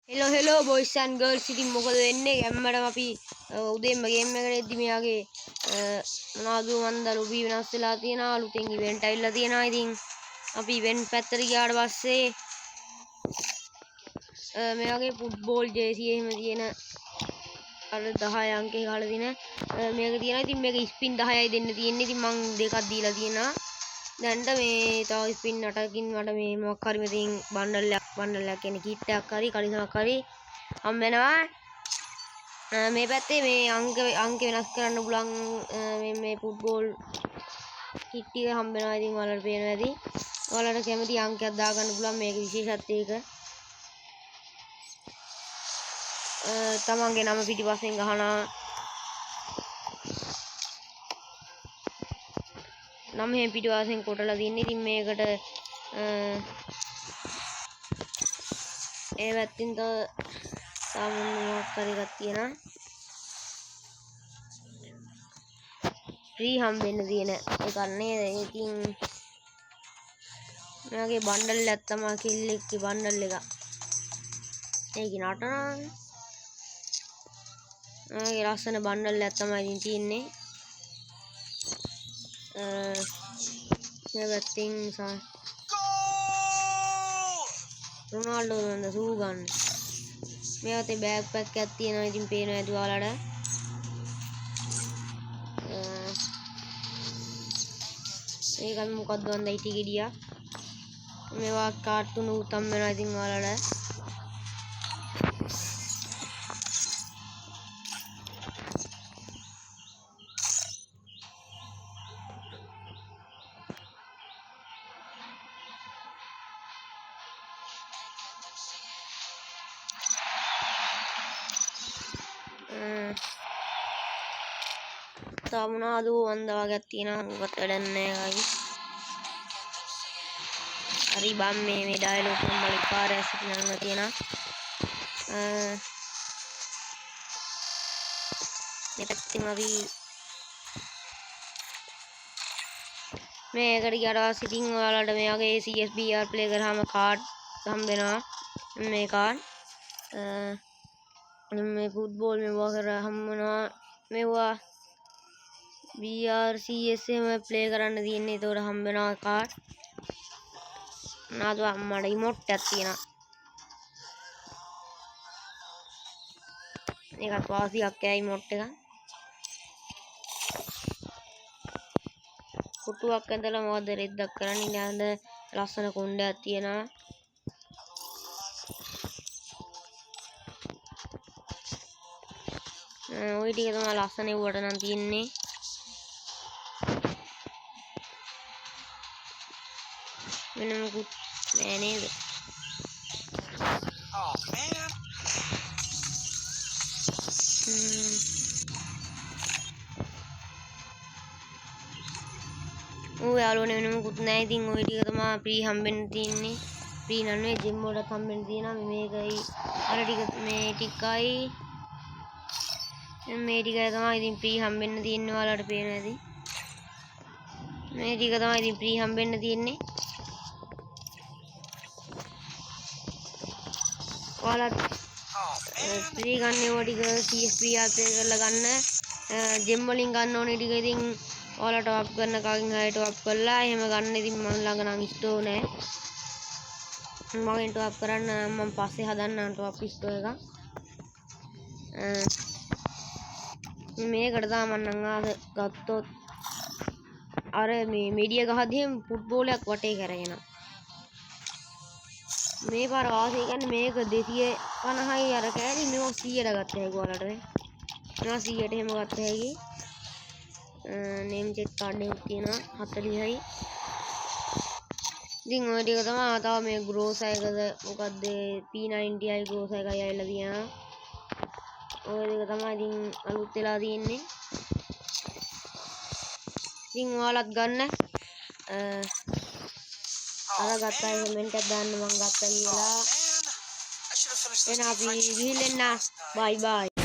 hello boys and girls ඉතින් මොකද වෙන්නේ ගැම්මටම අපි උදේම ගේම් එකට එද්දි මෙයාගේ මොනවද මන්ද ලොබි වෙනස් වෙලා තියෙනවා අලුතෙන් ඉවෙන්ට් ඇවිල්ලා තියෙනවා ඉතින් අපි ඉවෙන්ට් පැත්තට ගියාට පස්සේ මෙයාගේ ෆුට්බෝල් ජර්සි එහෙම තියෙන අර 10 අංකේ ගහලා දින මේක තියෙනවා ඉතින් මේක ස්පින් 10යි දෙන්න තියෙන්නේ ඉතින් මං දෙකක් දීලා තියෙනවා දැන්ට මේ තව ස්පින් 8කින් මට මේ මොකක් හරි මෙතෙන් බන්ඩල් එකක් කියන්නේ කිට් එකක් හරි කලිසමක් හරි හම්බ වෙනවා මේ පැත්තේ මේ අංක වෙනස් කරන්න පුළුවන් මේ ෆුට්බෝල් කිට් එක හම්බ වෙනවා ඉතින් ඔයාලට පේනවා ඇති ඔයාලට කැමති අංකයක් දාගන්න පුළුවන් මේක විශේෂත්වය එක තමන්ගේ නම පිටිපස්සෙන් ගහනවා නම් එහෙම පිටිපස්සෙන් කොටලා දින්නේ ඉතින් මේකට ඒ පැත්තෙන් මොකක් හරි එකක් තියෙනවා ෆ්‍රී හම්බෙන්න තියෙන එකක් නේද ඉතින් මගේ බන්ඩල් එකක් තමයි කිල් එකේ බන්ඩල් එක ඒකේ නටනවා මගේ ලස්සන බන්ඩල් එකක් තමයි ඉතින් තියෙන්නේ මේ පැත්තෙන් රොනාල්ඩෝ නන්ද සූ ගන්න මේ අතේ බෑග් පැක් එකක් තියෙනවා ඉතින් පේනවා ඇති ඔයාලට මේක මොකක්ද වන්ද ඉටි ගෙඩියක් මේවා කාටුන් උතම් වෙනවා ඉතින් ඔයාලට මොනවද වන්ද වගේක් තියෙනවා මොකක්ද වැඩක් නැහැ ගයි හරි බම් මේ ඩයලොග් එක මල පාරේ සිටිනන්න තියෙනවා මේ පැත්තෙන් අපි මේකට ගියාට පස්සේ ඉතින් ඔයාලට මෙයාගේ CSBR ප්ලේ කරාම කාඩ් හම්බ වෙනවා මේ කාඩ් මේ ෆුට්බෝල් මේවා කරා හම්බ වෙනවා මේවා BRCS එහෙම ප්ලේ කරන්න තියෙන්නේ ඒතකොට හම්බ වෙනවා කාඩ් නාද මට ඉමෝට් එකක් තියෙනවා ඒකත් වාසියක් ඈ ඉමෝට් එක කුටුවක් ඇඳලා මොකද රෙද්දක් කරන්නේ නේද ලස්සන කොණ්ඩයක් තියෙනවා ওই ටික තමයි ලස්සන උවට නම් තියෙන්නේ වෙන මොකුත් නෑ නේද යාළුවනේ වෙන මොකුත් නෑ ඉතින් ওই ටික තමයි ෆ්‍රී හම්බෙන්න තියෙන්නේ ෆ්‍රී නන්නේ ජිම් වලට හම්බෙන්න තියෙනවා මේකයි අර ටික මේ ටිකයි මේ ටික තමයි ඉතින් ෆ්‍රී හම්බෙන්න තියෙන්නේ ඔයාලට පේනවා ඇති මේ ටික තමයි ඉතින් ෆ්‍රී හම්බෙන්න තියෙන්නේ ඔයාලට ෆ්‍රී ගන්න ඒවා ටික CSBR ප්ලේ කරලා ගන්න ජෙම් වලින් ගන්න ඕනේ ටික ඉතින් ඔයාලට අප් කරන කලින් හයට අප් කරලා එහෙම ගන්න ඉතින් මම ළඟ නම් ස්ටෝ නෑ මගෙන් ටොප් කරන්න මම පස්සේ හදන්නම් ටොප් ස්ටෝ එක මේකට තමයි මම ආද ගත්තොත් අර මේ මීඩියා ගහද්දිම ෆුට්බෝලයක් වටේ කරගෙන මේ පාර වාසිය කියන්නේ මේක 250යි අර කෑලි මේක 100ට ගත්ත හැකි ඔයාලට මේවා 100ට එහෙම ගත්ත හැකි නේම් චෙක් කාඩ් එකක් තියෙනවා 40යි ඉතින් ඔය ටික තමයි තව මේ ග්‍රෝස් එකද මොකද්ද P90යි ග්‍රෝස් එකයි ඇවිල්ලා තියෙනවා ඔය දෙක තමයි ඉතින් අලුත් වෙලා තියෙන්නේ ඉතින් ඔයාලත් ගන්න අර ගත්තා කමෙන්ට් එකක් දාන්න මම ගත්තා කියලා එන අපි ගිහින් එන්න බයි බයි